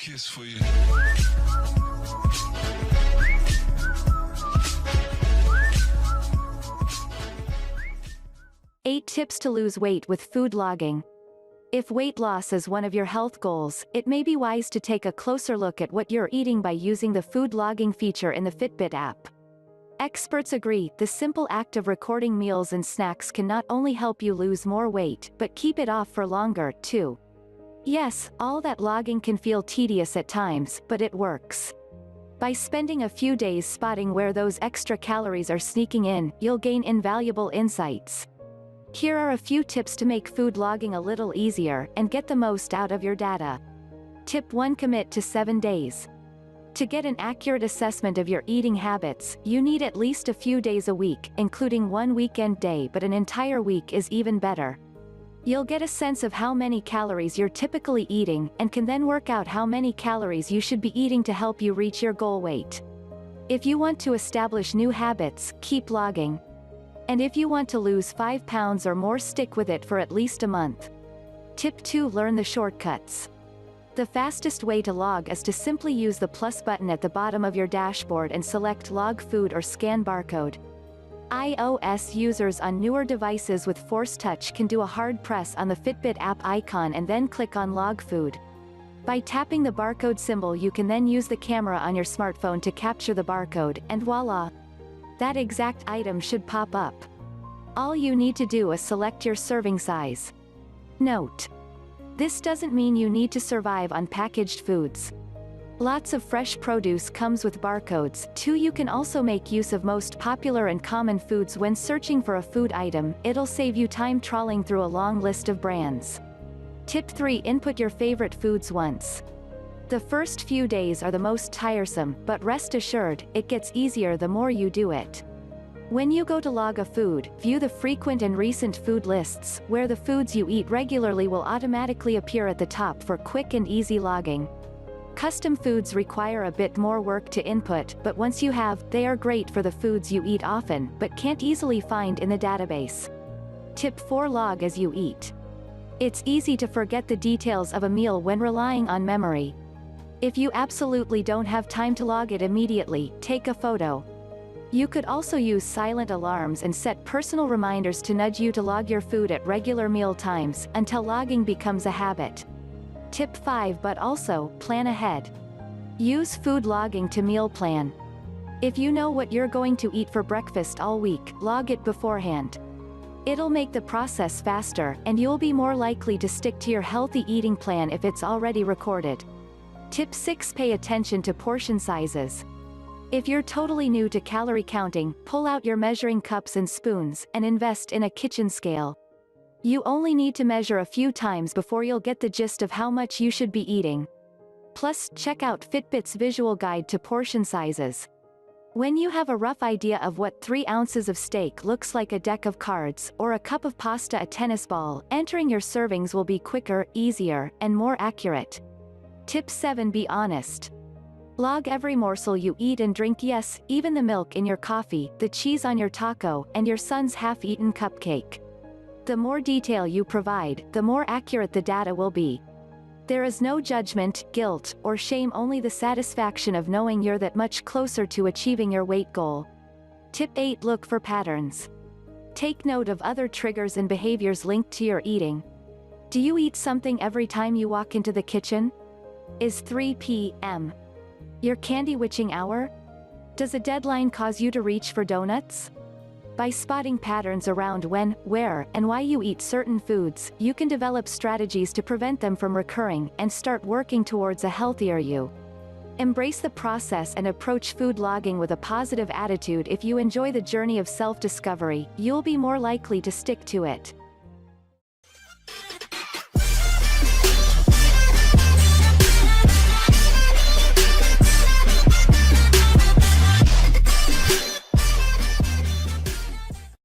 kiss for you. 8 tips to lose weight with food logging. If weight loss is one of your health goals, it may be wise to take a closer look at what you're eating by using the food logging feature in the Fitbit app. Experts agree, the simple act of recording meals and snacks can not only help you lose more weight, but keep it off for longer, too. Yes, all that logging can feel tedious at times, but it works. By spending a few days spotting where those extra calories are sneaking in, you'll gain invaluable insights. Here are a few tips to make food logging a little easier and get the most out of your data. Tip 1: Commit to 7 days. To get an accurate assessment of your eating habits, you need at least a few days a week, including one weekend day, but an entire week is even better. You'll get a sense of how many calories you're typically eating, and can then work out how many calories you should be eating to help you reach your goal weight. If you want to establish new habits, keep logging. And if you want to lose 5 pounds or more, stick with it for at least a month. Tip 2: Learn the shortcuts. The fastest way to log is to simply use the plus button at the bottom of your dashboard and select Log Food or Scan Barcode. iOS users on newer devices with Force Touch can do a hard press on the Fitbit app icon and then click on Log Food. By tapping the barcode symbol, you can then use the camera on your smartphone to capture the barcode, and voila! That exact item should pop up. All you need to do is select your serving size. Note: this doesn't mean you need to survive on packaged foods. Lots of fresh produce comes with barcodes, too. You can also make use of most popular and common foods when searching for a food item. It'll save you time trawling through a long list of brands. Tip 3: Input your favorite foods once. The first few days are the most tiresome, but rest assured, it gets easier the more you do it. When you go to log a food, view the frequent and recent food lists, where the foods you eat regularly will automatically appear at the top for quick and easy logging. Custom foods require a bit more work to input, but once you have, they are great for the foods you eat often, but can't easily find in the database. Tip 4: Log as you eat. It's easy to forget the details of a meal when relying on memory. If you absolutely don't have time to log it immediately, take a photo. You could also use silent alarms and set personal reminders to nudge you to log your food at regular meal times, until logging becomes a habit. Tip 5: But also, plan ahead. Use food logging to meal plan. If you know what you're going to eat for breakfast all week, log it beforehand. It'll make the process faster, and you'll be more likely to stick to your healthy eating plan if it's already recorded. Tip 6: Pay attention to portion sizes. If you're totally new to calorie counting, pull out your measuring cups and spoons, and invest in a kitchen scale. You only need to measure a few times before you'll get the gist of how much you should be eating. Plus, check out Fitbit's visual guide to portion sizes. When you have a rough idea of what 3 ounces of steak looks like, a deck of cards, or a cup of pasta, a tennis ball, entering your servings will be quicker, easier, and more accurate. Tip 7: Be honest. Log every morsel you eat and drink, yes, even the milk in your coffee, the cheese on your taco, and your son's half-eaten cupcake. The more detail you provide, the more accurate the data will be. There is no judgment, guilt, or shame, only the satisfaction of knowing you're that much closer to achieving your weight goal. Tip 8: Look for patterns. Take note of other triggers and behaviors linked to your eating. Do you eat something every time you walk into the kitchen? Is 3 p.m. your candy witching hour? Does a deadline cause you to reach for donuts? By spotting patterns around when, where, and why you eat certain foods, you can develop strategies to prevent them from recurring, and start working towards a healthier you. Embrace the process and approach food logging with a positive attitude. If you enjoy the journey of self-discovery, you'll be more likely to stick to it.